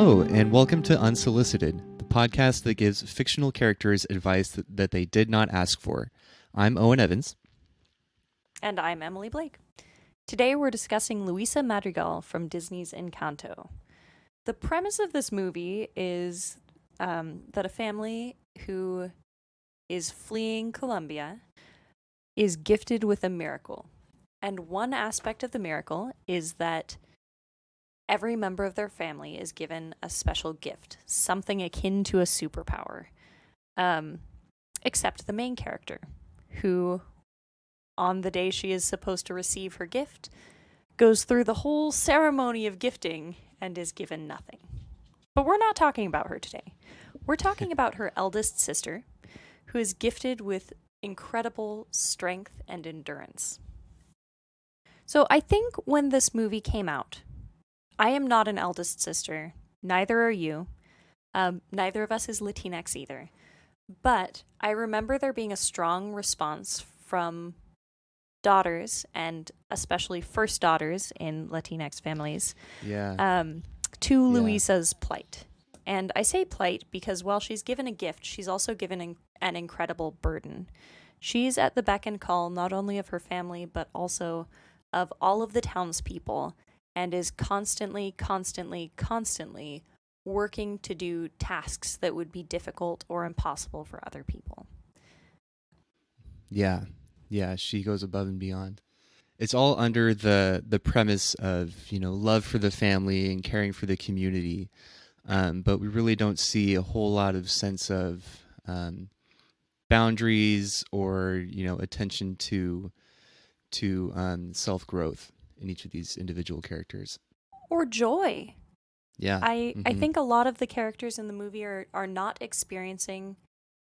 Hello, and welcome to Unsolicited, the podcast that gives fictional characters advice that they did not ask for. I'm Owen Evans. And I'm Emily Blake. Today we're discussing Luisa Madrigal from Disney's Encanto. The premise of this movie is that a family who is fleeing Colombia is gifted with a miracle. And one aspect of the miracle is that every member of their family is given a special gift, something akin to a superpower, except the main character, who, on the day she is supposed to receive her gift, goes through the whole ceremony of gifting and is given nothing. But we're not talking about her today. We're talking about her eldest sister, who is gifted with incredible strength and endurance. So I think when this movie came out, I am not an eldest sister. Neither are you. Neither of us is Latinx either. But I remember there being a strong response from daughters, and especially first daughters in Latinx families, to Luisa's plight. And I say plight because while she's given a gift, she's also given an incredible burden. She's at the beck and call not only of her family, but also of all of the townspeople, and is constantly working to do tasks that would be difficult or impossible for other people. Yeah, she goes above and beyond. It's all under the premise of, love for the family and caring for the community. But we really don't see a whole lot of sense of boundaries or, attention to self-growth in each of these individual characters. Or joy. Yeah. I think a lot of the characters in the movie are not experiencing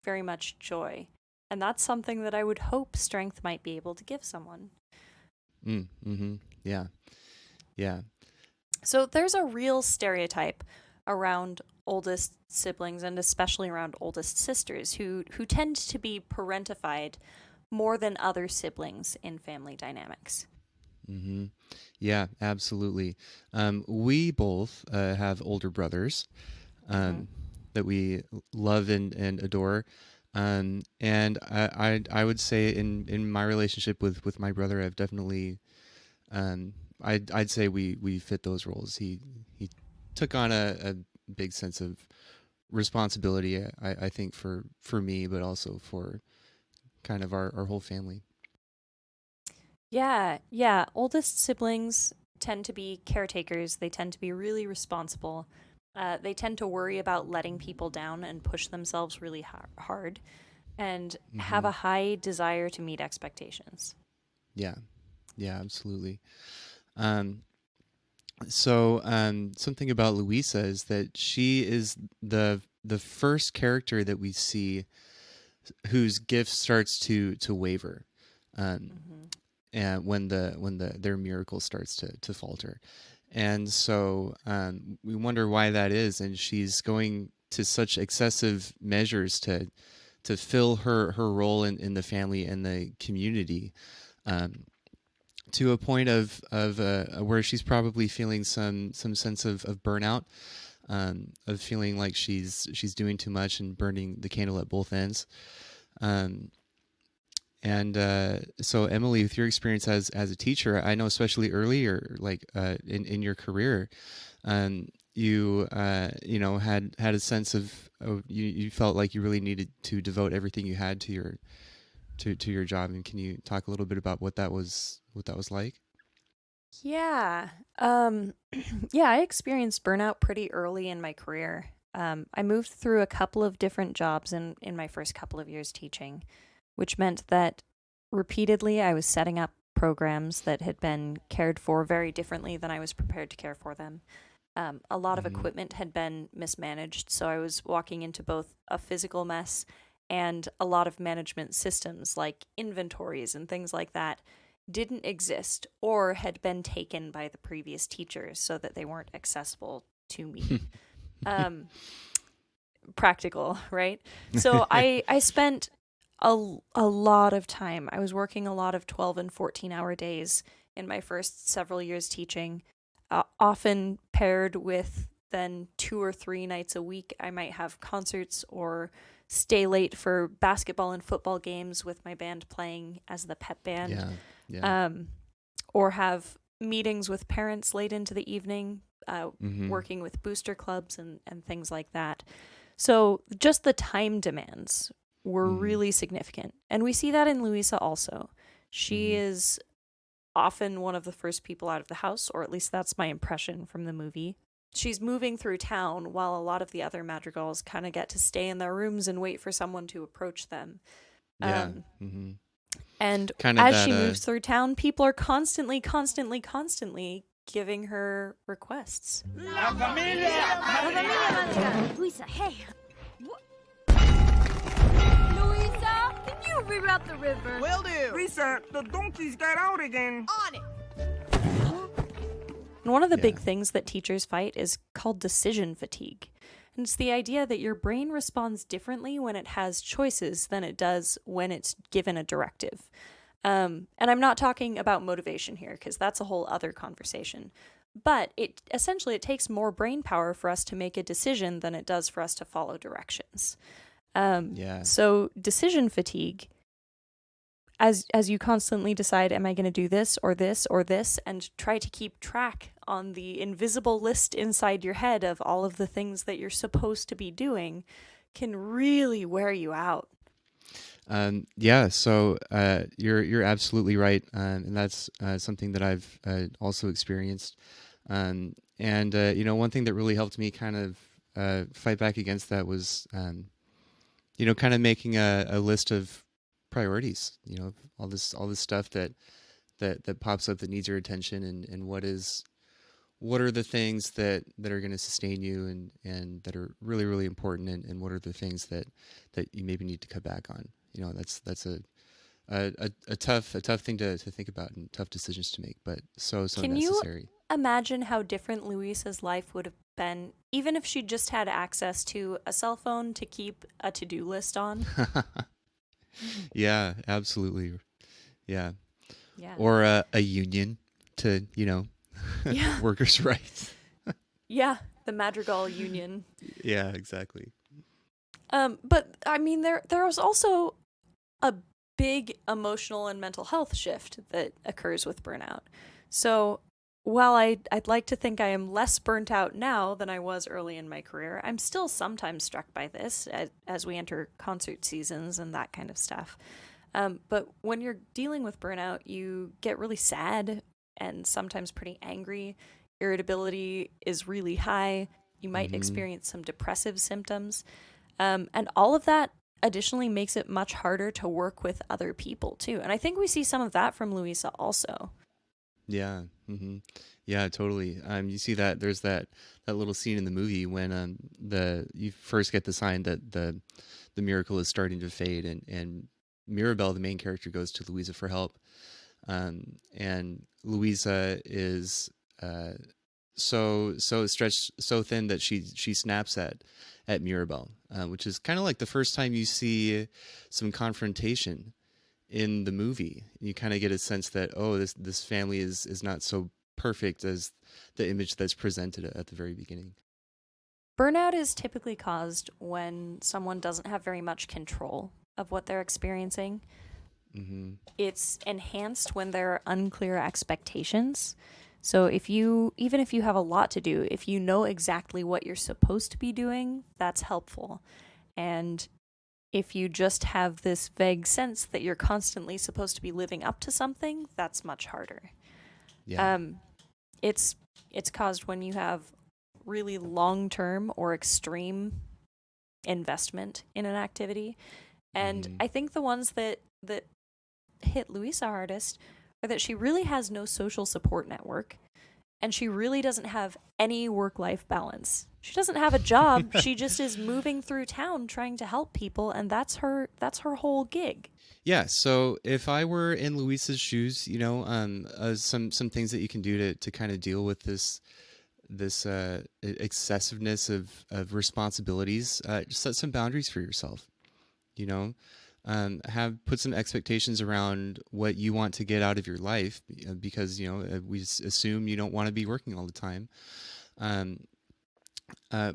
very much joy. And that's something that I would hope strength might be able to give someone. Yeah. So there's a real stereotype around oldest siblings, and especially around oldest sisters, who tend to be parentified more than other siblings in family dynamics. Yeah, absolutely. We both have older brothers that we love and adore. And I would say in my relationship with my brother, I've definitely, I'd say we fit those roles. He took on a big sense of responsibility, I think for me, but also for kind of our whole family. Yeah. Oldest siblings tend to be caretakers. They tend to be really responsible. They tend to worry about letting people down and push themselves really hard, and have a high desire to meet expectations. Yeah, absolutely. So something about Luisa is that she is the first character that we see whose gift starts to waver, and when their miracle starts to falter. And so we wonder why that is, and she's going to such excessive measures to fill her role in the family and the community, to a point of where she's probably feeling some sense of burnout, of feeling like she's doing too much and burning the candle at both ends. So Emily, with your experience as a teacher, I know especially earlier, like in your career, you had a sense of you felt like you really needed to devote everything you had to your job. And can you talk a little bit about what that was like? Yeah. Yeah, I experienced burnout pretty early in my career. I moved through a couple of different jobs in my first couple of years teaching, which meant that repeatedly I was setting up programs that had been cared for very differently than I was prepared to care for them. A lot of equipment had been mismanaged, so I was walking into both a physical mess and a lot of management systems like inventories and things like that didn't exist or had been taken by the previous teachers so that they weren't accessible to me. Practical, right? So I spent a lot of time. I was working a lot of 12 and 14-hour days in my first several years teaching, often paired with then 2 or 3 nights a week I might have concerts or stay late for basketball and football games with my band playing as the pep band. Yeah. Or have meetings with parents late into the evening, Mm-hmm. working with booster clubs and things like that. So just the time demands were Mm-hmm. really significant. And we see that in Luisa also. She Mm-hmm. is often one of the first people out of the house, or at least that's my impression from the movie. She's moving through town while a lot of the other madrigals kind of get to stay in their rooms and wait for someone to approach them. Yeah. Mm-hmm. And Kind of as that. she moves through town, people are constantly giving her requests. La familia Madrigal. Luisa, hey. Luisa, can you reroute the river? Will do. Lisa, the donkeys got out again. On it. And one of the big Yeah. things that teachers fight is called decision fatigue. And it's the idea that your brain responds differently when it has choices than it does when it's given a directive. And I'm not talking about motivation here, because that's a whole other conversation. But it takes more brain power for us to make a decision than it does for us to follow directions. Yeah. So decision fatigue, as you constantly decide, am I going to do this or this or this, and try to keep track on the invisible list inside your head of all of the things that you're supposed to be doing, can really wear you out. Yeah, so you're absolutely right, and that's something that I've also experienced. And one thing that really helped me kind of fight back against that was, kind of making a list of priorities. All this stuff that pops up that needs your attention, and what are the things that are going to sustain you and that are really, really important, and what are the things that you maybe need to cut back on. That's a tough thing to think about, and tough decisions to make, but so Can necessary. you imagine how different Luisa's life would have been even if she just had access to a cell phone to keep a to-do list on? Yeah, absolutely. Yeah. Yeah. Or a union to, Yeah. workers' rights. Yeah, the Madrigal Union. Yeah, exactly. But I mean, there was also a big emotional and mental health shift that occurs with burnout. So while I'd like to think I am less burnt out now than I was early in my career, I'm still sometimes struck by this as we enter concert seasons and that kind of stuff. But when you're dealing with burnout, you get really sad and sometimes pretty angry. Irritability is really high. You might experience some depressive symptoms. And all of that additionally makes it much harder to work with other people too. And I think we see some of that from Luisa also. Yeah. Yeah, totally. You see that there's that little scene in the movie when you first get the sign that the miracle is starting to fade, and Mirabelle, the main character, goes to Luisa for help. And Luisa is so stretched, so thin that she snaps at Mirabelle, which is kind of like the first time you see some confrontation in the movie. You kind of get a sense that, oh, this family is not so perfect as the image that's presented at the very beginning. Burnout is typically caused when someone doesn't have very much control of what they're experiencing. It's enhanced when there are unclear expectations. So even if you have a lot to do, if you know exactly what you're supposed to be doing, that's helpful. And if you just have this vague sense that you're constantly supposed to be living up to something, that's much harder. Yeah. It's caused when you have really long-term or extreme investment in an activity. And I think the ones that hit Luisa hardest are that she really has no social support network, and she really doesn't have any work-life balance. She doesn't have a job. She just is moving through town trying to help people, and that's her whole gig. Yeah, so if I were in Luisa's shoes, some things that you can do to kind of deal with this excessiveness of responsibilities, just set some boundaries for yourself. Put some expectations around what you want to get out of your life, because we assume you don't want to be working all the time.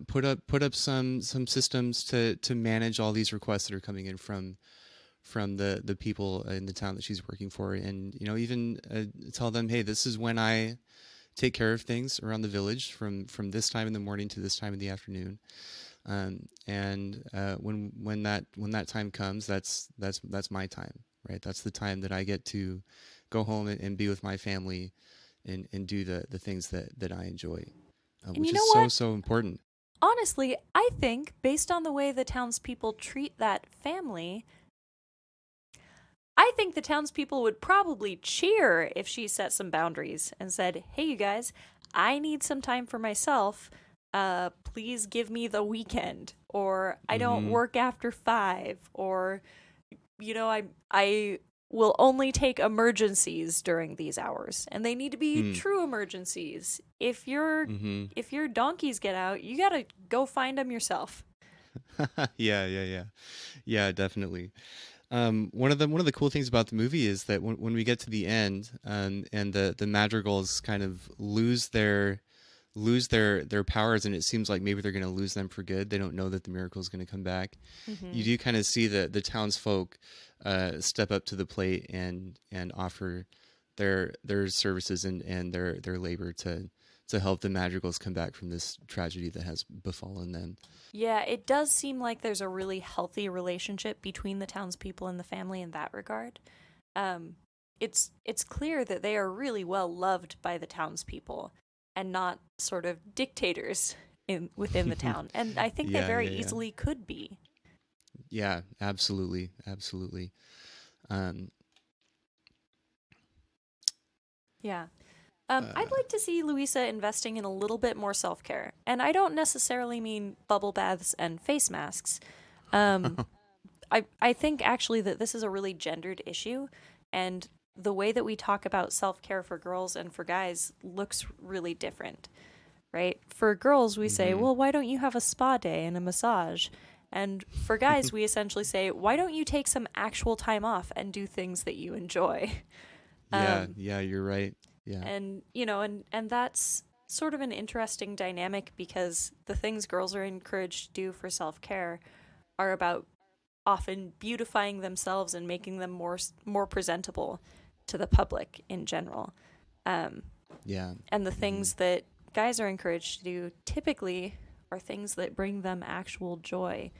put up some systems to manage all these requests that are coming in from the people in the town that she's working for, and even tell them, hey, this is when I take care of things around the village from this time in the morning to this time in the afternoon. And when that time comes, that's my time, right? That's the time that I get to go home and be with my family and do the things that I enjoy, And which you is know what? so important. Honestly, I think based on the way the townspeople treat that family, I think the townspeople would probably cheer if she set some boundaries and said, "Hey, you guys, I need some time for myself. Please give me the weekend," or "I don't Mm-hmm. work after 5," or I will only take emergencies during these hours, and they need to be Hmm. true emergencies. Mm-hmm. If your donkeys get out, you gotta go find them yourself. Yeah, definitely. One of the cool things about the movie is that when we get to the end, and the Madrigals kind of lose their powers, and it seems like maybe they're going to lose them for good. They don't know that the miracle is going to come back. You Mm-hmm. do kind of see the townsfolk step up to the plate and offer their services and their labor to help the Madrigals come back from this tragedy that has befallen them. Yeah, it does seem like there's a really healthy relationship between the townspeople and the family in that regard. Um, it's clear that they are really well loved by the townspeople and not sort of dictators within the town. And I think they Yeah, very yeah, yeah. easily could be. Yeah, absolutely, absolutely. Um, Yeah. I'd uh, like to see Louisa investing in a little bit more self care. And I don't necessarily mean bubble baths and face masks. Um, I think actually that this is a really gendered issue, and the way that we talk about self care for girls and for guys looks really different, right? For girls, we say, mhm. well, why don't you have a spa day and a massage? And for guys, we essentially say, why don't you take some actual time off and do things that you enjoy? Yeah, Um, yeah, you're right. Yeah. and and that's sort of an interesting dynamic because the things girls are encouraged to do for self care are about often beautifying themselves and making them more presentable to the public in general. Um, Yeah. and the Mhm. things that guys are encouraged to do typically are things that bring them actual joy,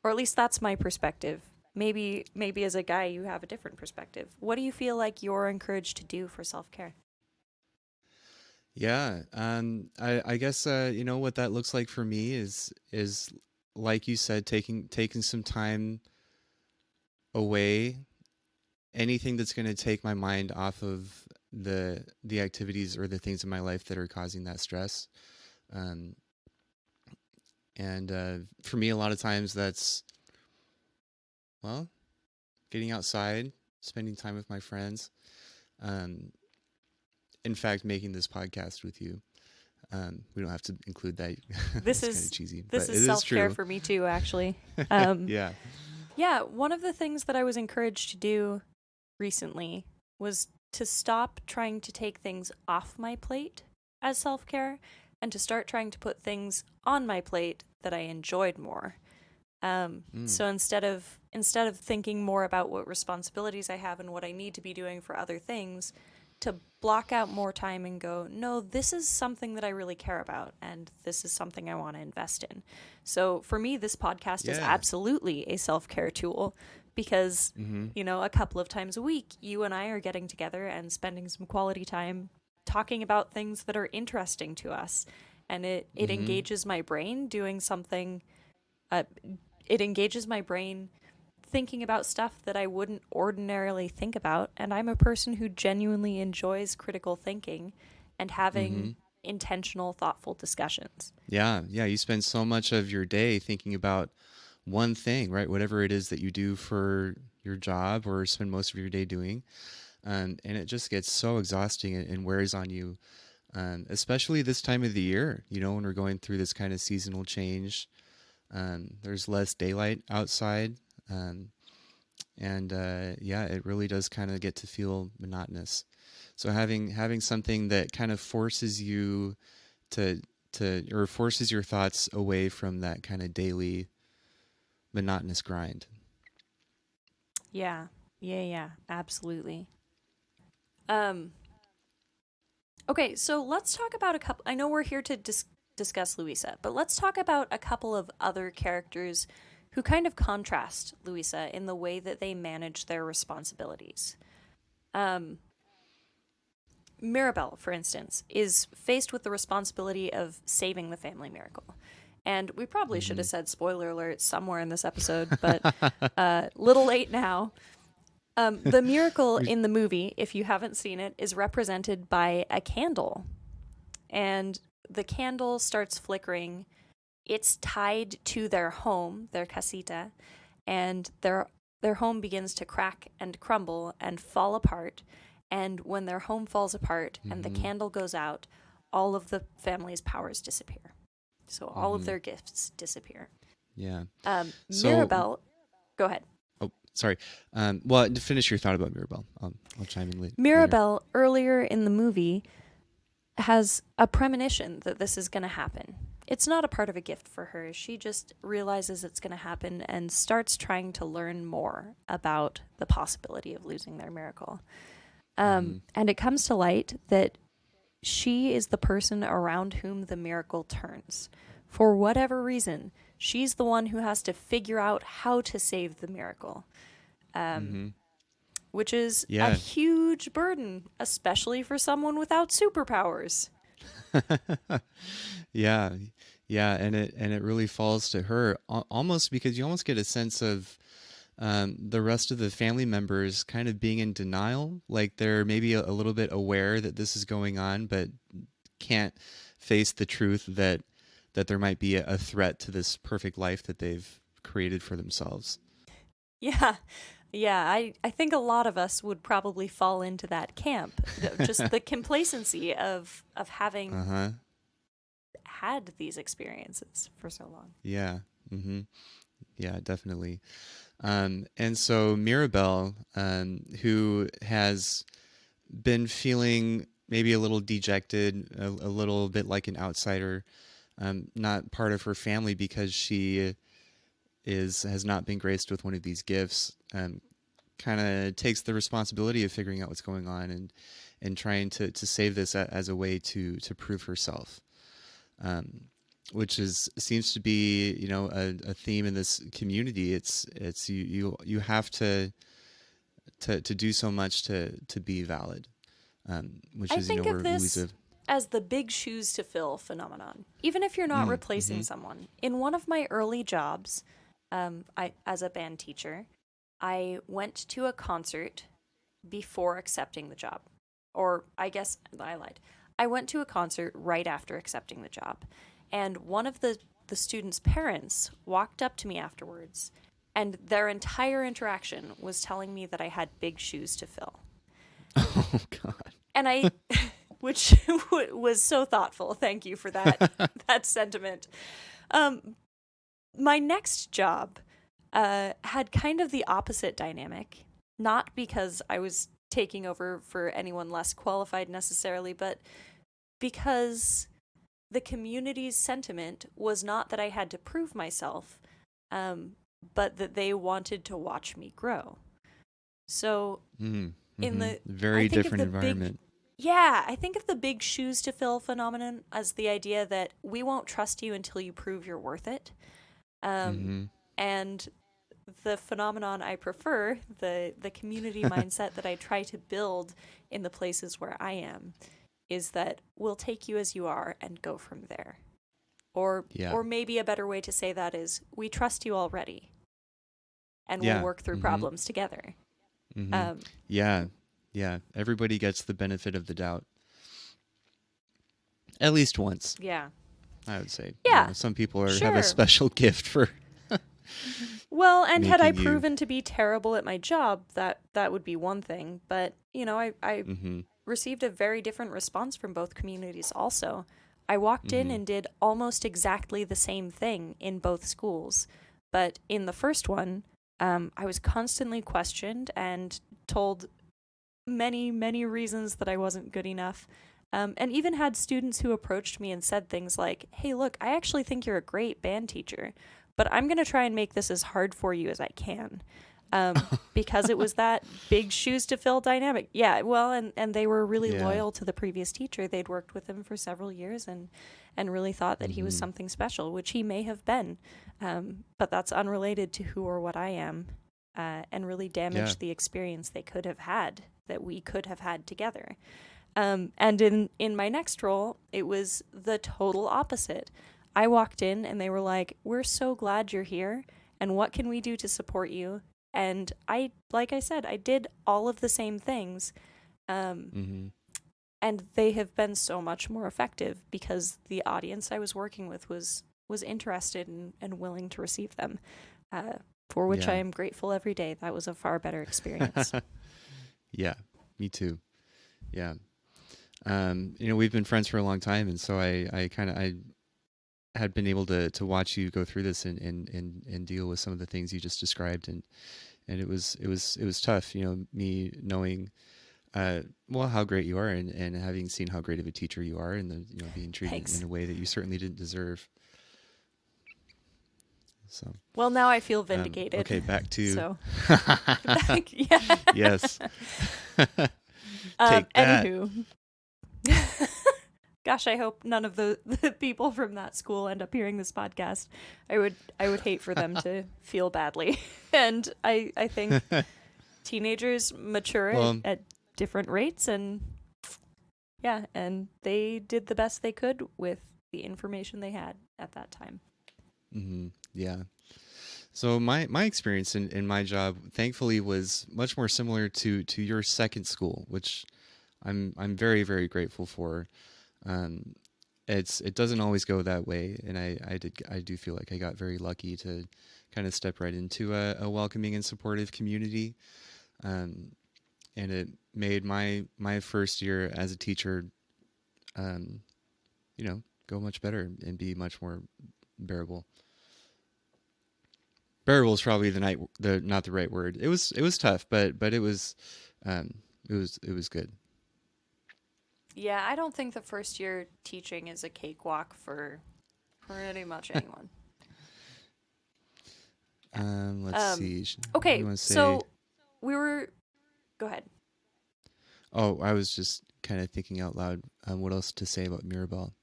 or at least that's my perspective. Maybe as a guy you have a different perspective. What do you feel like you're encouraged to do for self care? Yeah. I guess what that looks like for me is like you said, taking some time away, anything that's going to take my mind off of the activities or the things in my life that are causing that stress. Um, and for me, a lot of times that's, well, getting outside, spending time with my friends. Um, in fact, making this podcast with you. We don't have to include that. This It's kind of is cheesy, this but is it is self care true. for me too, actually. Um, Yeah. yeah, one of the things that I was encouraged to do recently was to stop trying to take things off my plate as self care and to start trying to put things on my plate that I enjoyed more. Mm. So instead of thinking more about what responsibilities I have and what I need to be doing for other things, to block out more time and go, no, this is something that I really care about, and this is something I want to invest in. So for me, this podcast is Yeah. absolutely a self care tool because, Mm-hmm. a couple of times a week, you and I are getting together and spending some quality time talking about things that are interesting to us. And it Mm-hmm. engages my brain doing something uh, it engages my brain thinking about stuff that I wouldn't ordinarily think about. And I'm a person who genuinely enjoys critical thinking and Mm-hmm. having intentional, thoughtful discussions. Yeah. Yeah. You spend so much of your day thinking about one thing, right? Whatever it is that you do for your job or spend most of your day doing. And it just gets so exhausting and wears on you, especially this time of the year, when we're going through this kind of seasonal change. There's less daylight outside. Um, and yeah, it really does kind of get to feel monotonous. So having something that kind of forces you to or forces your thoughts away from that kind of daily monotonous grind. Yeah. Yeah, absolutely. Okay, so let's talk about a couple. I know we're here to discuss Luisa, but let's talk about a couple of other characters who kind of contrast Luisa in the way that they manage their responsibilities. Mirabelle, for instance, is faced with the responsibility of saving the family miracle. And we probably should have said spoiler alert somewhere in this episode, but little late now. The miracle in the movie, if you haven't seen it, is represented by a candle. And the candle starts flickering. It's tied to their home, their casita, and their home begins to crack and crumble and fall apart. And when their home falls apart and the candle goes out, all of the family's powers disappear. So all of their gifts disappear. Yeah. Mirabelle, go ahead. Oh, sorry. Well, to finish your thought about Mirabelle, I'll chime in later. Mirabelle, earlier in the movie, has a premonition that this is going to happen. It's not a part of a gift for her. She just realizes it's going to happen and starts trying to learn more about the possibility of losing their miracle. And it comes to light that she is the person around whom the miracle turns. For whatever reason, she's the one who has to figure out how to save the miracle, which is a huge burden, especially for someone without superpowers. Yeah, and it really falls to her almost because you almost get a sense of the rest of the family members kind of being in denial, like they're maybe a little bit aware that this is going on, but can't face the truth that there might be a threat to this perfect life that they've created for themselves. Yeah. I think a lot of us would probably fall into that camp. Just the complacency of having had these experiences for so long. Yeah. Yeah, definitely. And so Mirabelle, who has been feeling maybe a little dejected, a little bit like an outsider, not part of her family because she has not been graced with one of these gifts, kind of takes the responsibility of figuring out what's going on and trying to save this as a way to prove herself. Which seems to be, a theme in this community. It's you have to do so much to be valid, which is think where of this Luisa as the big shoes to fill phenomenon. Even if you're not replacing someone, in one of my early jobs, as a band teacher, I went to a concert before accepting the job, or I guess I lied. I went to a concert right after accepting the job. And one of the students' parents walked up to me afterwards, and their entire interaction was telling me that I had big shoes to fill. Oh, God. And which was so thoughtful. Thank you for that sentiment. My next job had kind of the opposite dynamic, not because I was taking over for anyone less qualified necessarily, but because the community's sentiment was not that I had to prove myself, but that they wanted to watch me grow. So in the very different environment. I think of the big shoes to fill phenomenon as the idea that we won't trust you until you prove you're worth it. And the phenomenon I prefer, the community mindset that I try to build in the places where I am, is that we'll take you as you are and go from there. Or maybe a better way to say that is we trust you already and we'll work through problems together. Yeah. Everybody gets the benefit of the doubt. At least once. Yeah. I would say. Yeah. Some people have a special gift for well, and had I making proven to be terrible at my job, that would be one thing. But, I received a very different response from both communities also. I walked in and did almost exactly the same thing in both schools. But in the first one, I was constantly questioned and told many, many reasons that I wasn't good enough. And even had students who approached me and said things like, hey, look, I actually think you're a great band teacher, but I'm going to try and make this as hard for you as I can. Because it was that big shoes to fill dynamic. Yeah, well, and they were really loyal to the previous teacher. They'd worked with him for several years and really thought that he was something special, which he may have been. But that's unrelated to who or what I am, and really damaged the experience they could have had, that we could have had together. And in my next role, it was the total opposite. I walked in and they were like, we're so glad you're here, and what can we do to support you? And like I said, I did all of the same things. And they have been so much more effective because the audience I was working with was interested and willing to receive them, for which I am grateful every day. That was a far better experience. Yeah, me too. Yeah. We've been friends for a long time, and so I had been able to watch you go through this and deal with some of the things you just described, and it was tough, me knowing how great you are, and having seen how great of a teacher you are, and being treated Thanks. in a way that you certainly didn't deserve. So well, now I feel vindicated. Okay, back to yeah. Yes. Take that. Anywho. Gosh, I hope none of the people from that school end up hearing this podcast. I would hate for them to feel badly. And I think teenagers mature at different rates, and they did the best they could with the information they had at that time. Mm-hmm. Yeah. So my experience in my job, thankfully, was much more similar to your second school, which I'm very, very grateful for. It doesn't always go that way, and I do feel like I got very lucky to kind of step right into a welcoming and supportive community, and it made my first year as a teacher, go much better and be much more bearable. Bearable is probably not the right word. It was tough, but it was good. Yeah, I don't think the first year teaching is a cakewalk for pretty much anyone. Let's see. Okay, so we were... Go ahead. Oh, I was just kind of thinking out loud what else to say about Mirabelle.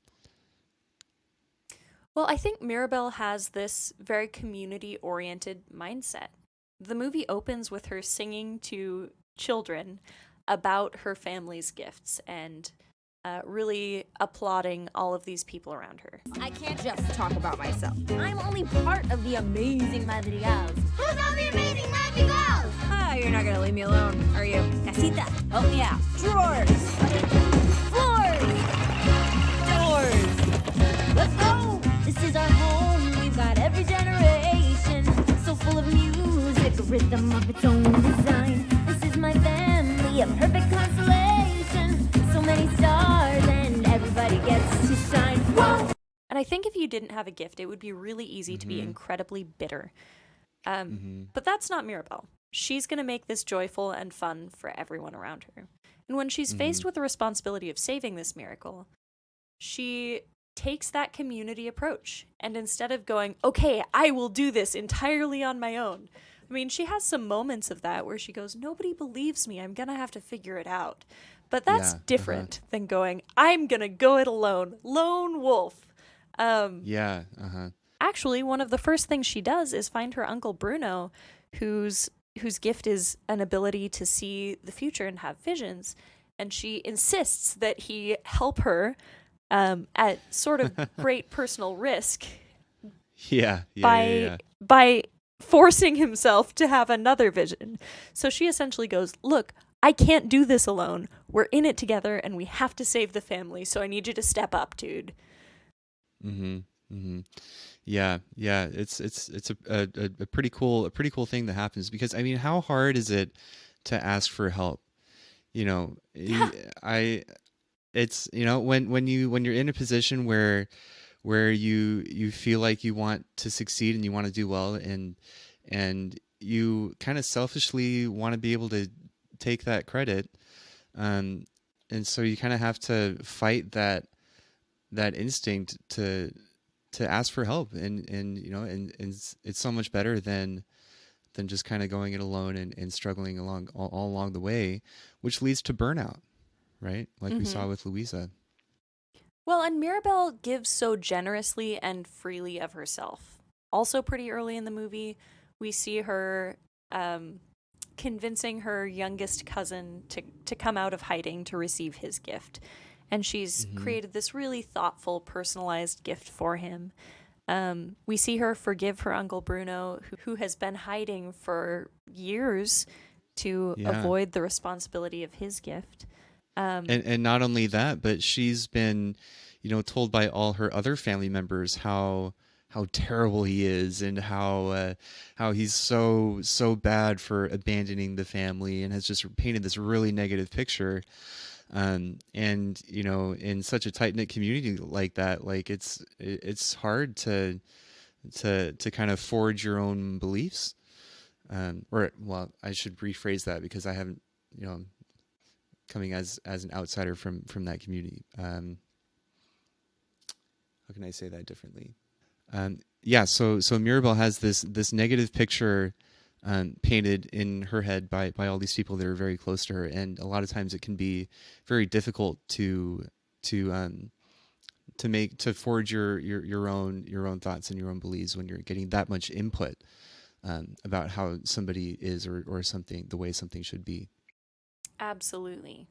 Well, I think Mirabelle has this very community-oriented mindset. The movie opens with her singing to children about her family's gifts and really applauding all of these people around her. I can't just talk about myself. I'm only part of the amazing Madrigals. Who's all the amazing Madrigals? Ah, you're not gonna leave me alone, are you? Casita, help me out. Drawers. Floors. Doors. Let's go. This is our home. We've got every generation. So full of music, a rhythm of its own design. This is my family, a perfect constellation. So many stars and everybody gets to shine. Whoa! And I think if you didn't have a gift, it would be really easy to be incredibly bitter. But that's not Mirabelle. She's going to make this joyful and fun for everyone around her. And when she's faced with the responsibility of saving this miracle, she takes that community approach. And instead of going, okay, I will do this entirely on my own. I mean, she has some moments of that where she goes, nobody believes me. I'm going to have to figure it out. But that's different than going, I'm going to go it alone. Lone wolf. Actually, one of the first things she does is find her uncle Bruno, whose gift is an ability to see the future and have visions. And she insists that he help her at sort of great personal risk. By forcing himself to have another vision. So she essentially goes, look, I can't do this alone. We're in it together and we have to save the family. So I need you to step up, dude. Yeah. It's a pretty cool thing that happens, because I mean, how hard is it to ask for help? When you're in a position where you feel like you want to succeed and you want to do well, and you kind of selfishly want to be able to take that credit. so you kind of have to fight that instinct to ask for help, and you know, and it's so much better than just kind of going it alone and struggling along all along the way, which leads to burnout, right? Like we saw with Luisa. Well, and Mirabelle gives so generously and freely of herself. Also, pretty early in the movie, we see her convincing her youngest cousin to come out of hiding to receive his gift. And she's created this really thoughtful, personalized gift for him. We see her forgive her Uncle Bruno, who has been hiding for years to avoid the responsibility of his gift. And not only that, but she's been, you know, told by all her other family members how terrible he is, and how he's so bad for abandoning the family, and has just painted this really negative picture. And you know, in such a tight knit community like that, like it's hard to kind of forge your own beliefs. Or well, I should rephrase that, because I haven't, you know, coming as an outsider from that community. How can I say that differently? So Mirabelle has this negative picture painted in her head by all these people that are very close to her, and a lot of times it can be very difficult to forge your own thoughts and your own beliefs when you're getting that much input about how somebody is or something, the way something should be. Absolutely.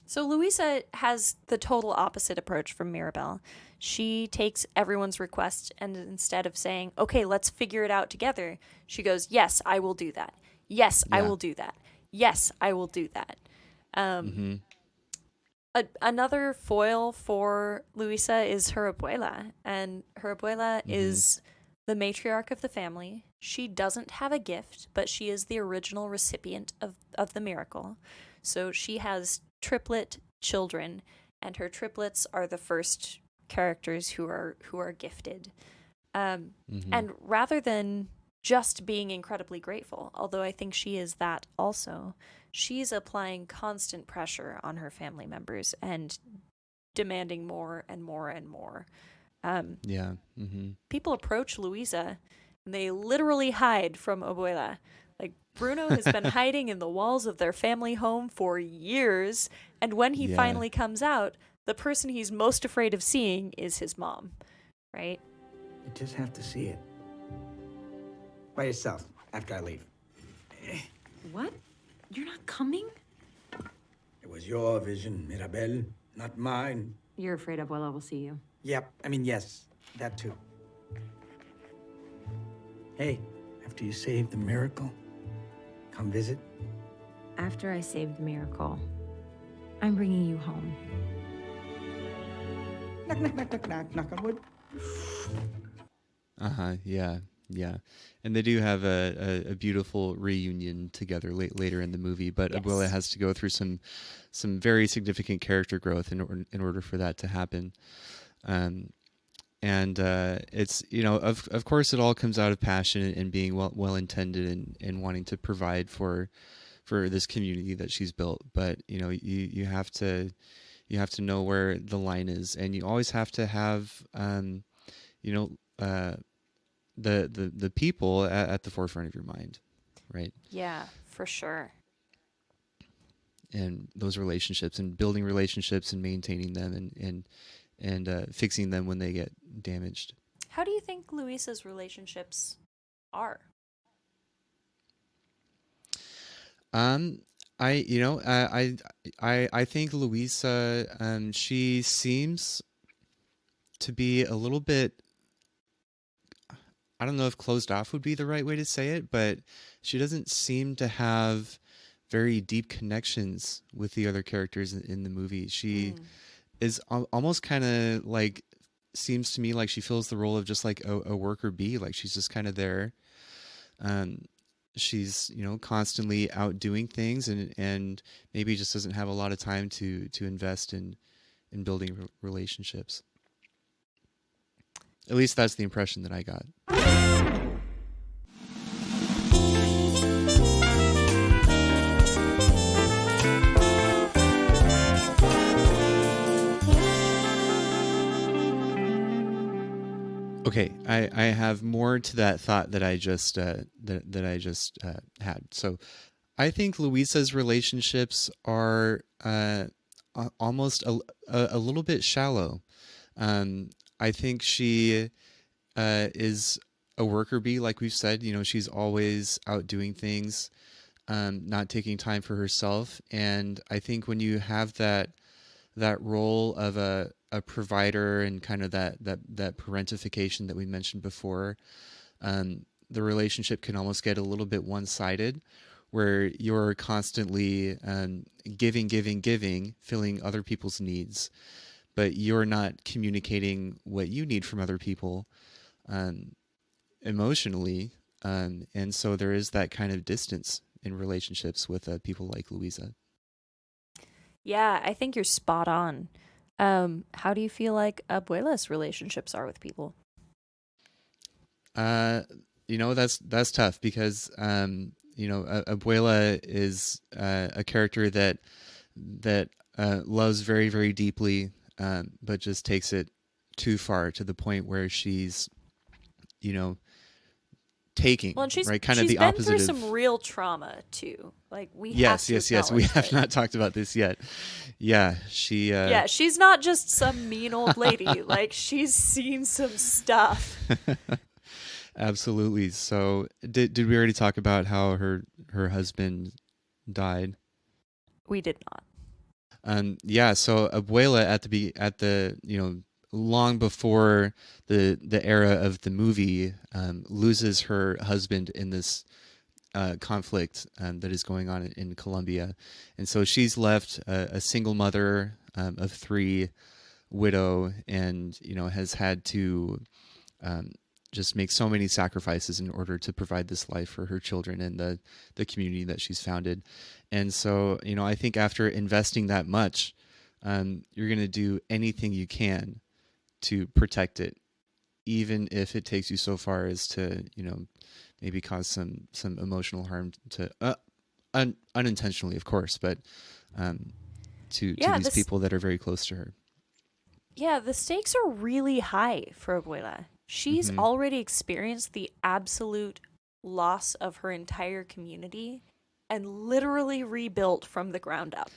So Luisa has the total opposite approach from Mirabelle. She takes everyone's request, and instead of saying, okay, let's figure it out together, she goes, yes, I will do that. Yes, I will do that. Yes, I will do that. Another foil for Luisa is her abuela, and her abuela is the matriarch of the family. She doesn't have a gift, but she is the original recipient of the miracle. So she has triplet children, and her triplets are the first characters who are gifted. And rather than just being incredibly grateful, although I think she is that also, she's applying constant pressure on her family members and demanding more and more and more. People approach Luisa and they literally hide from abuela. Like, Bruno has been hiding in the walls of their family home for years, and when he finally comes out, the person he's most afraid of seeing is his mom, right? You just have to see it. By yourself, after I leave. What? You're not coming? It was your vision, Mirabelle, not mine. You're afraid Abuela will see you. Yep, I mean, yes, that too. Hey, after you save the miracle, come visit. After I save the miracle, I'm bringing you home. Knock, knock, knock, knock, knock, knock on wood. Yeah. And they do have a beautiful reunion together later in the movie, but Abuela has to go through some very significant character growth in order for that to happen. And it's, you know, of course it all comes out of passion and being well intended and wanting to provide for this community that she's built. But, you know, you have to know where the line is, and you always have to have, the people at the forefront of your mind, right? Yeah, for sure. And those relationships, and building relationships and maintaining them, and fixing them when they get damaged. How do you think Luisa's relationships are? I think Luisa, she seems to be a little bit, I don't know if closed off would be the right way to say it, but she doesn't seem to have very deep connections with the other characters in the movie. She is almost kind of like, seems to me like she fills the role of just like a worker bee. Like, she's just kind of there. She's, you know, constantly out doing things, and maybe just doesn't have a lot of time to invest in building relationships. At least that's the impression that I got. Okay, I have more to that thought that I just had. So I think Luisa's relationships are almost a little bit shallow. I think she is a worker bee, like we've said. She's always out doing things, not taking time for herself. And I think when you have that role of a provider and kind of that parentification that we mentioned before, the relationship can almost get a little bit one-sided, where you're constantly giving, filling other people's needs, but you're not communicating what you need from other people emotionally. And so there is that kind of distance in relationships with people like Luisa. Yeah, I think you're spot on. How do you feel like Abuela's relationships are with people? That's tough because Abuela is a character that loves very, very deeply, but just takes it too far to the point where she's, taking, Well, and she's right, kind of she's the been opposite through of some real trauma too. Like we yes, have to yes. We acknowledge have it. not talked about this yet. Yeah, she. Yeah, she's not just some mean old lady. Like she's seen some stuff. Absolutely. So, did we already talk about how her husband died? We did not. Yeah. So Abuela at the long before the era of the movie, loses her husband in this conflict that is going on in Colombia, and so she's left a single mother of three, widow, and has had to just make so many sacrifices in order to provide this life for her children and the community that she's founded. And so I think after investing that much, you're going to do anything you can to protect it, even if it takes you so far as to maybe cause some emotional harm to unintentionally, of course, but to these people that are very close to her. Yeah, the stakes are really high for Abuela. She's already experienced the absolute loss of her entire community and literally rebuilt from the ground up.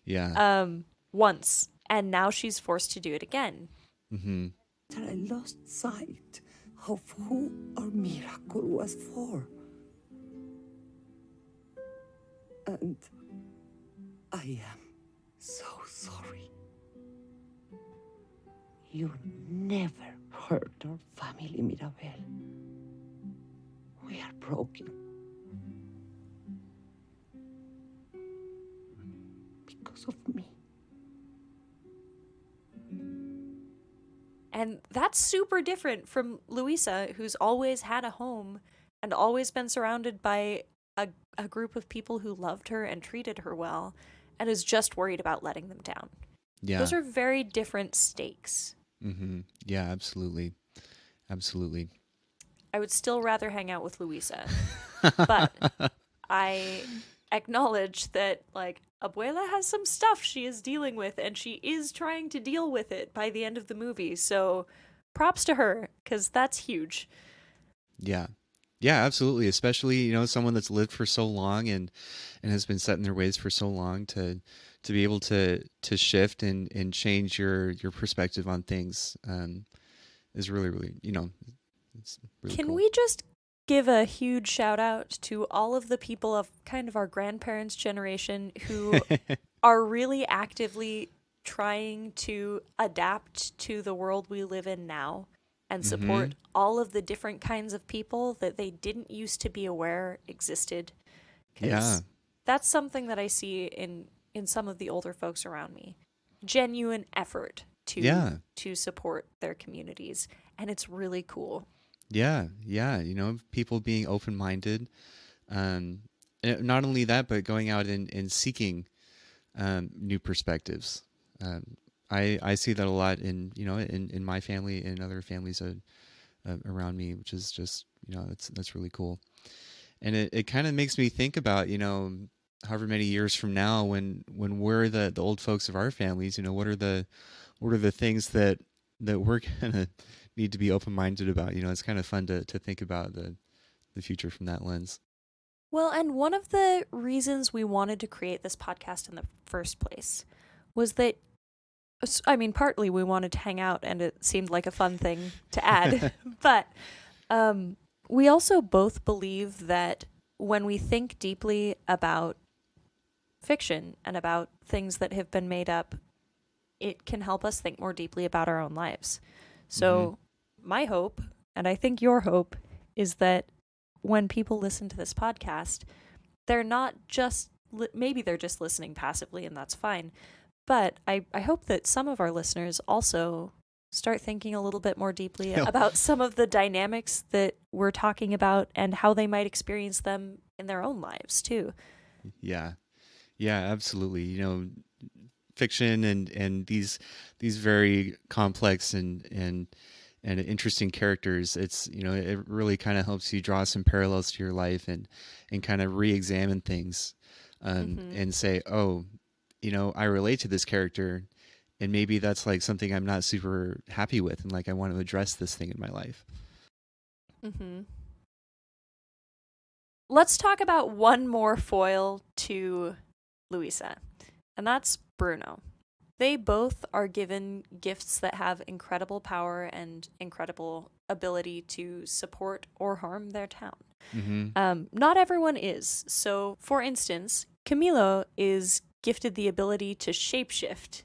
Yeah. Once, and now she's forced to do it again. That I lost sight of who our miracle was for. And I am so sorry. You never hurt our family, Mirabel. We are broken. Because of me. And that's super different from Luisa, who's always had a home and always been surrounded by a group of people who loved her and treated her well, and is just worried about letting them down. Yeah. Those are very different stakes. Yeah, absolutely. Absolutely. I would still rather hang out with Luisa. But I acknowledge that, like, Abuela has some stuff she is dealing with, and she is trying to deal with it by the end of the movie. So props to her, because that's huge. Yeah. Yeah, absolutely. Especially, someone that's lived for so long and has been set in their ways for so long to be able to shift and change your perspective on things is really, really, it's really Can cool. we just give a huge shout out to all of the people of kind of our grandparents' generation who are really actively trying to adapt to the world we live in now and support all of the different kinds of people that they didn't used to be aware existed. 'Cause Yeah. that's something that I see in some of the older folks around me. Genuine effort to support their communities, and it's really cool. Yeah, people being open-minded. And not only that, but going out and seeking new perspectives. I see that a lot in my family and other families around me, which is just, that's really cool. And it kind of makes me think about, however many years from now, when we're the old folks of our families, what are the things that we're gonna need to be open-minded about. It's kind of fun to think about the future from that lens. Well, and one of the reasons we wanted to create this podcast in the first place was that, I mean, partly we wanted to hang out and it seemed like a fun thing to add, but we also both believe that when we think deeply about fiction and about things that have been made up, it can help us think more deeply about our own lives. So my hope, and I think your hope, is that when people listen to this podcast, they're not just, maybe they're just listening passively and that's fine. But I hope that some of our listeners also start thinking a little bit more deeply about some of the dynamics that we're talking about and how they might experience them in their own lives too. Yeah, absolutely. Fiction and these very complex and interesting characters, it's it really kind of helps you draw some parallels to your life and kind of re-examine things and say, oh, I relate to this character, and maybe that's like something I'm not super happy with, and like I want to address this thing in my life. Let's talk about one more foil to Luisa, and that's Bruno. They both are given gifts that have incredible power and incredible ability to support or harm their town. Not everyone is. So, for instance, Camilo is gifted the ability to shapeshift,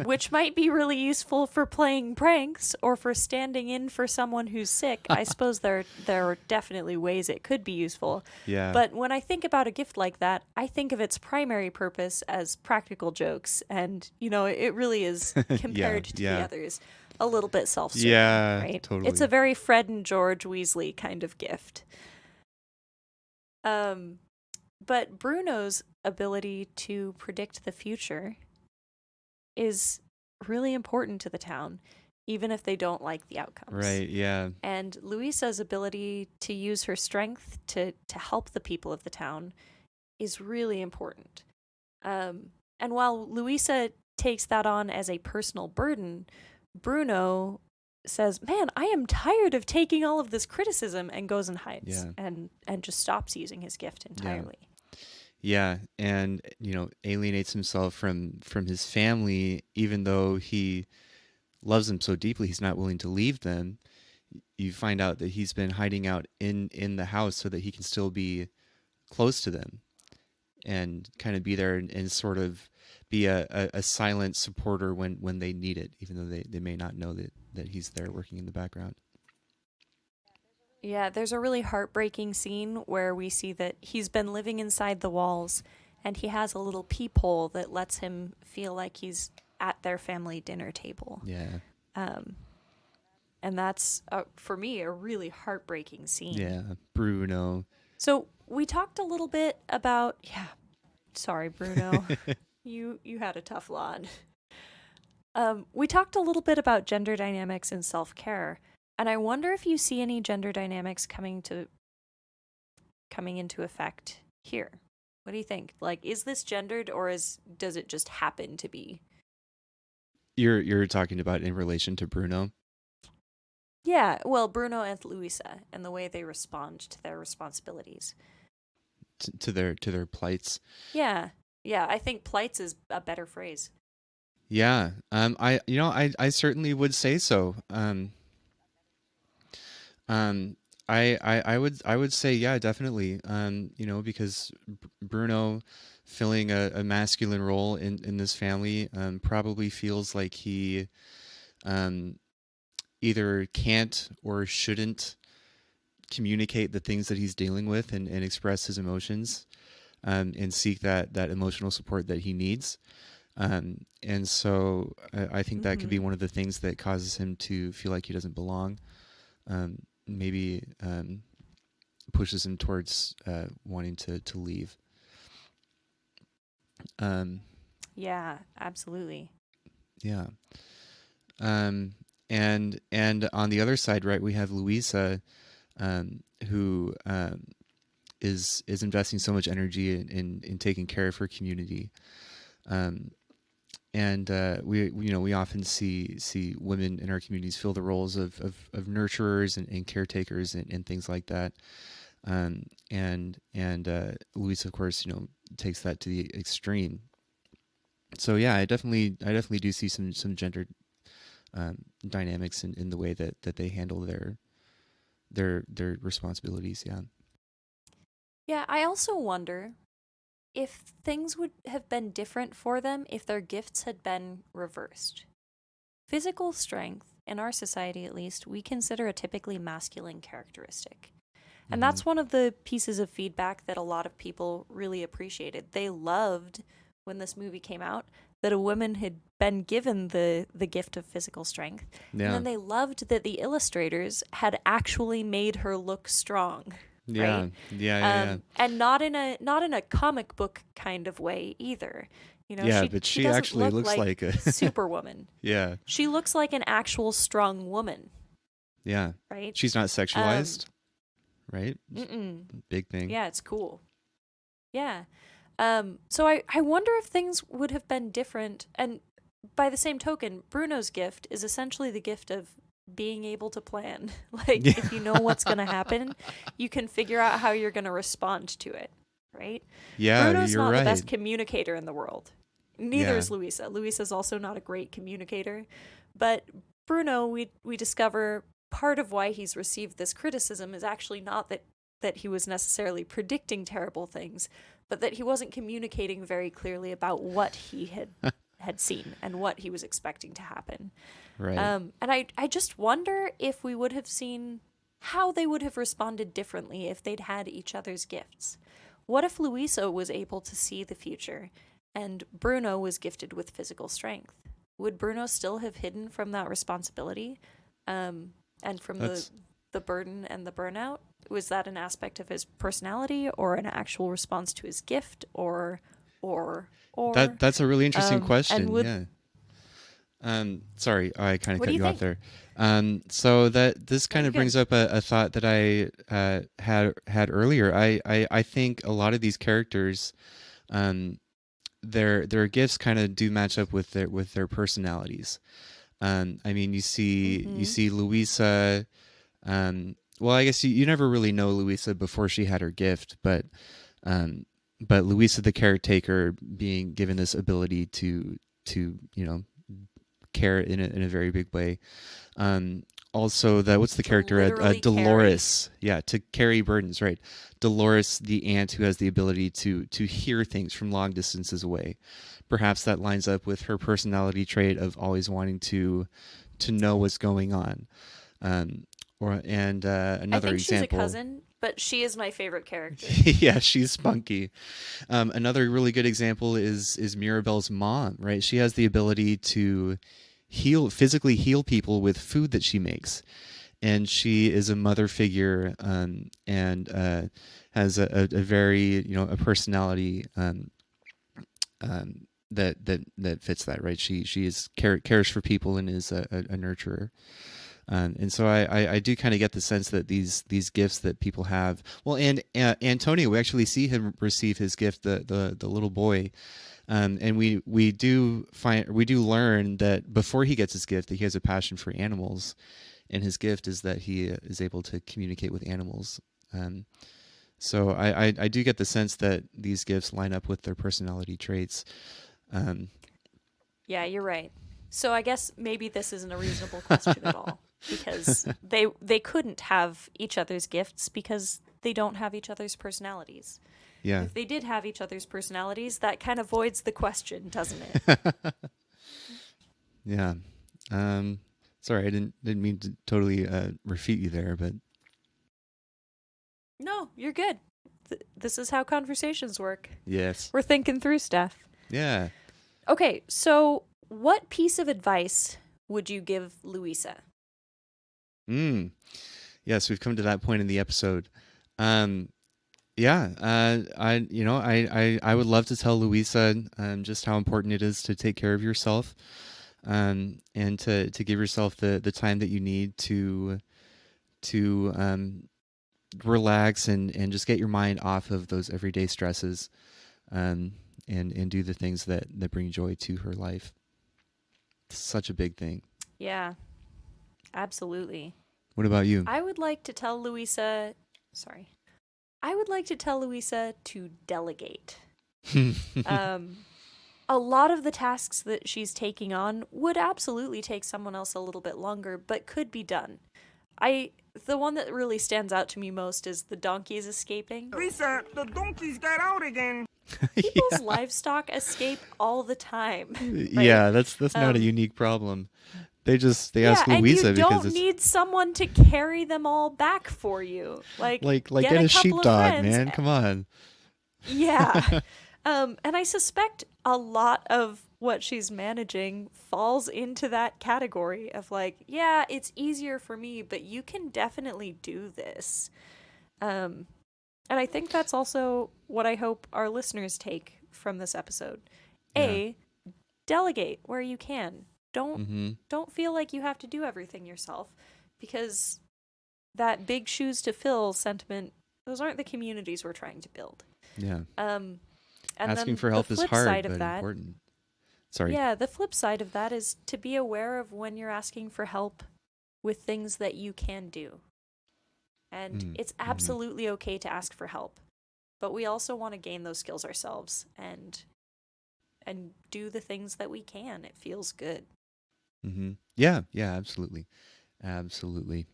which might be really useful for playing pranks or for standing in for someone who's sick. I suppose there are definitely ways it could be useful. Yeah. But when I think about a gift like that, I think of its primary purpose as practical jokes. And, it really is, compared to the others, a little bit self-serving. Yeah, right? totally. It's a very Fred and George Weasley kind of gift. But Bruno's ability to predict the future is really important to the town, even if they don't like the outcomes. Right, yeah. And Luisa's ability to use her strength to help the people of the town is really important. And while Luisa takes that on as a personal burden, Bruno says, man, I am tired of taking all of this criticism, and goes and hides and just stops using his gift entirely. Yeah, and alienates himself from his family, even though he loves them so deeply. He's not willing to leave them. You find out that he's been hiding out in the house so that he can still be close to them and kind of be there and sort of be a silent supporter when they need it, even though they may not know that he's there working in the background. Yeah, there's a really heartbreaking scene where we see that he's been living inside the walls, and he has a little peephole that lets him feel like he's at their family dinner table. Yeah. And that's, for me, a really heartbreaking scene. Yeah, Bruno. So we talked a little bit about, sorry, Bruno. You had a tough lot. We talked a little bit about gender dynamics and self-care. And I wonder if you see any gender dynamics coming into effect here. What do you think? Like, is this gendered, or does it just happen to be? You're talking about in relation to Bruno? Yeah, well, Bruno and Luisa, and the way they respond to their responsibilities. To their plights. Yeah, I think plights is a better phrase. Yeah, I certainly would say so. I would say, yeah, definitely. Because Bruno filling a masculine role in this family probably feels like he either can't or shouldn't communicate the things that he's dealing with and express his emotions and seek that emotional support that he needs. And so I think that could be one of the things that causes him to feel like he doesn't belong. Maybe pushes him towards wanting to leave. Yeah, absolutely. Yeah. And on the other side, right, we have Luisa, who is investing so much energy in taking care of her community, we often see women in our communities fill the roles of nurturers and caretakers and things like that. And Luis, of course, takes that to the extreme. So yeah, I definitely do see some gender dynamics in the way that they handle their responsibilities. Yeah. Yeah, I also wonder if things would have been different for them if their gifts had been reversed. Physical strength, in our society at least, we consider a typically masculine characteristic. And that's one of the pieces of feedback that a lot of people really appreciated. They loved, when this movie came out, that a woman had been given the gift of physical strength. Yeah. And then they loved that the illustrators had actually made her look strong. Yeah. Right? Yeah. And not in a comic book kind of way either. Yeah, but she doesn't actually looks like a Superwoman. Yeah. She looks like an actual strong woman. Yeah. Right? She's not sexualized. Right? Mm-mm. Big thing. Yeah, it's cool. Yeah. So I wonder if things would have been different. And by the same token, Bruno's gift is essentially the gift of being able to plan. Like, if you know what's going to happen, you can figure out how you're going to respond to it, right? Yeah, Bruno's you're not right. the best communicator in the world. Neither Yeah. is Luisa. Luisa's also not a great communicator. But Bruno, we discover part of why he's received this criticism is actually not that he was necessarily predicting terrible things, but that he wasn't communicating very clearly about what he had seen and what he was expecting to happen. Right. And I just wonder if we would have seen how they would have responded differently if they'd had each other's gifts. What if Luisa was able to see the future and Bruno was gifted with physical strength? Would Bruno still have hidden from that responsibility and from the burden and the burnout? Was that an aspect of his personality or an actual response to his gift or That's a really interesting question. would- Yeah. Sorry, I kind of What cut do you you off there. So that this kind of you're brings up a thought that I had earlier. I think a lot of these characters, their gifts kind of do match up with their personalities. I mean, you see Luisa. Well, I guess you never really know Luisa before she had her gift, but Luisa the caretaker being given this ability to care in a very big way. Also, what's the character? literally Dolores. Yeah, to carry burdens, right? Dolores, the aunt who has the ability to hear things from long distances away. Perhaps that lines up with her personality trait of always wanting to know what's going on. Another I think example. she's a cousin, but she is my favorite character. Yeah, she's spunky. Another really good example is Mirabelle's mom, right? She has the ability to physically heal people with food that she makes. And she is a mother figure and has a very, a personality that fits that, right? She cares for people and is a nurturer. And so I do kind of get the sense that these gifts that people have. Well, and Antonio, we actually see him receive his gift, the little boy, and we do learn that before he gets his gift, that he has a passion for animals, and his gift is that he is able to communicate with animals. So I do get the sense that these gifts line up with their personality traits. Yeah, you're right. So I guess maybe this isn't a reasonable question at all, because they couldn't have each other's gifts because they don't have each other's personalities. Yeah. If they did have each other's personalities, that kind of voids the question, doesn't it? Yeah. Sorry, I didn't mean to totally refute you there, but No, you're good. This is how conversations work. yes. We're thinking through stuff. Yeah. Okay, so what piece of advice would you give Luisa? Yes, we've come to that point in the episode. I would love to tell Luisa just how important it is to take care of yourself, and to give yourself the time that you need to relax and just get your mind off of those everyday stresses, and do the things that bring joy to her life. such a big thing. Yeah, absolutely. What about you? I would like to tell Luisa to delegate. A lot of the tasks that she's taking on would absolutely take someone else a little bit longer, but could be done. The one that really stands out to me most is the donkeys escaping. Lisa, the donkeys got out again. People's livestock escape all the time. Yeah, that's not a unique problem. They ask Luisa and you because don't need someone to carry them all back for you. Like get a sheepdog, man. Come on. Yeah. And I suspect a lot of what she's managing falls into that category of like, yeah, it's easier for me, but you can definitely do this. And I think that's also what I hope our listeners take from this episode. Yeah. Delegate where you can. Don't feel like you have to do everything yourself, because that big shoes to fill sentiment, those aren't the communities we're trying to build. Yeah. And asking then for help the is flip hard, side but of that, important. Sorry. Yeah, the flip side of that is to be aware of when you're asking for help with things that you can do. And it's absolutely okay to ask for help, but we also want to gain those skills ourselves and do the things that we can. It feels good. Mm-hmm. Yeah, absolutely. Absolutely.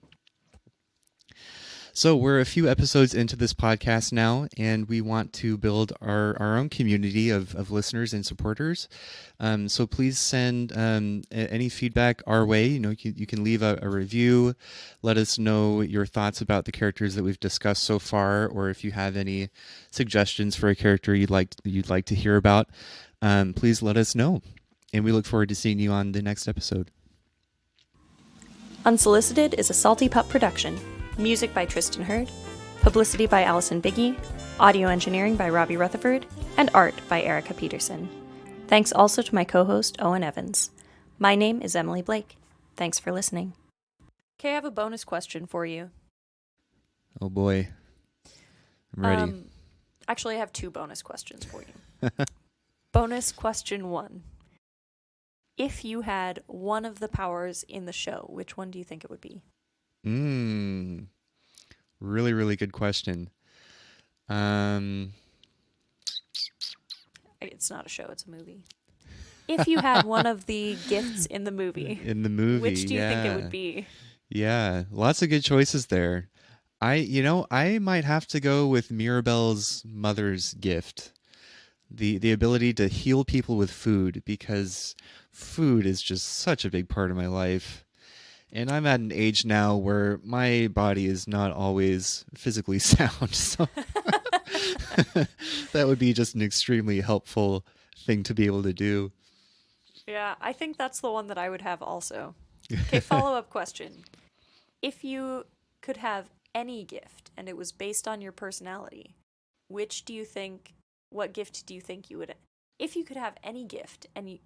So we're a few episodes into this podcast now, and we want to build our own community of listeners and supporters. So please send any feedback our way. You can leave a review. Let us know your thoughts about the characters that we've discussed so far, or if you have any suggestions for a character you'd like to hear about. Please let us know, and we look forward to seeing you on the next episode. Unsolicited is a Salty Pup production. Music by Tristan Hurd, publicity by Allison Biggie, audio engineering by Robbie Rutherford, and art by Erica Peterson. Thanks also to my co-host, Owen Evans. My name is Emily Blake. Thanks for listening. Okay, I have a bonus question for you. Oh boy. I'm ready. Actually, I have 2 bonus questions for you. Bonus question 1. If you had one of the powers in the show, which one do you think it would be? Really, really good question. It's not a show, it's a movie. If you had one of the gifts in the movie, which do you think it would be? Yeah, lots of good choices there. I might have to go with Mirabelle's mother's gift. The ability to heal people with food, because food is just such a big part of my life. And I'm at an age now where my body is not always physically sound, so that would be just an extremely helpful thing to be able to do. Yeah, I think that's the one that I would have also. Okay, follow-up question. If you could have any gift and it was based on your personality, what gift do you think you would... If you could have any gift and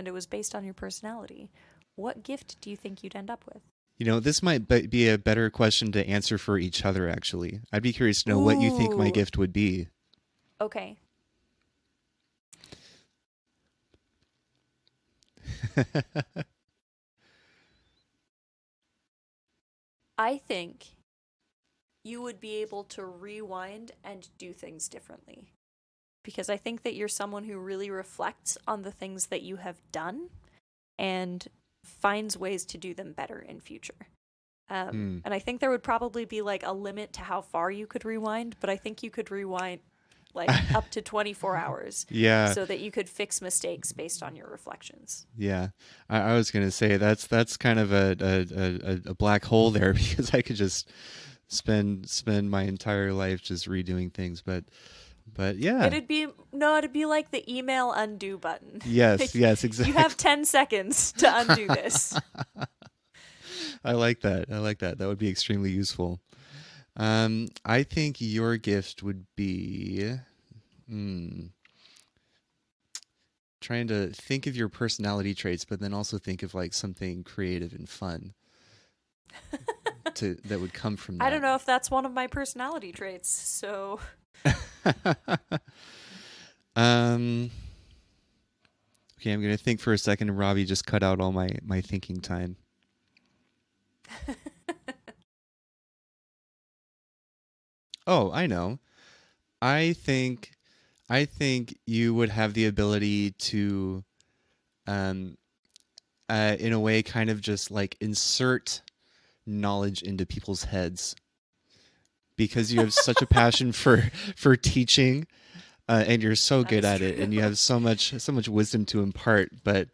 it was based on your personality, what gift do you think you'd end up with? This might be a better question to answer for each other, actually. I'd be curious to know what you think my gift would be. Okay. I think you would be able to rewind and do things differently. Because I think that you're someone who really reflects on the things that you have done and finds ways to do them better in future. And I think there would probably be like a limit to how far you could rewind, but I think you could rewind like up to 24 hours. Yeah. So that you could fix mistakes based on your reflections. Yeah. I was going to say that's kind of a black hole there, because I could just spend my entire life just redoing things, but yeah. It'd be like the email undo button. Yes, yes, exactly. You have 10 seconds to undo this. I like that. That would be extremely useful. I think your gift would be trying to think of your personality traits, but then also think of like something creative and fun that would come from that. I don't know if that's one of my personality traits, so... Okay, I'm going to think for a second. Robbie just cut out all my thinking time. Oh, I know. I think you would have the ability to, in a way, kind of just like insert knowledge into people's heads because you have such a passion for teaching, and you're so good at it, and you have so much wisdom to impart. But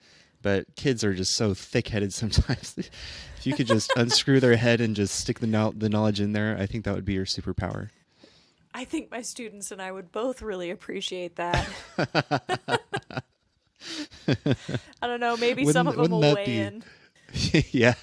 kids are just so thick-headed sometimes. If you could just unscrew their head and just stick the knowledge in there, I think that would be your superpower. I think my students and I would both really appreciate that. I don't know. Maybe some of them will weigh in. Yeah.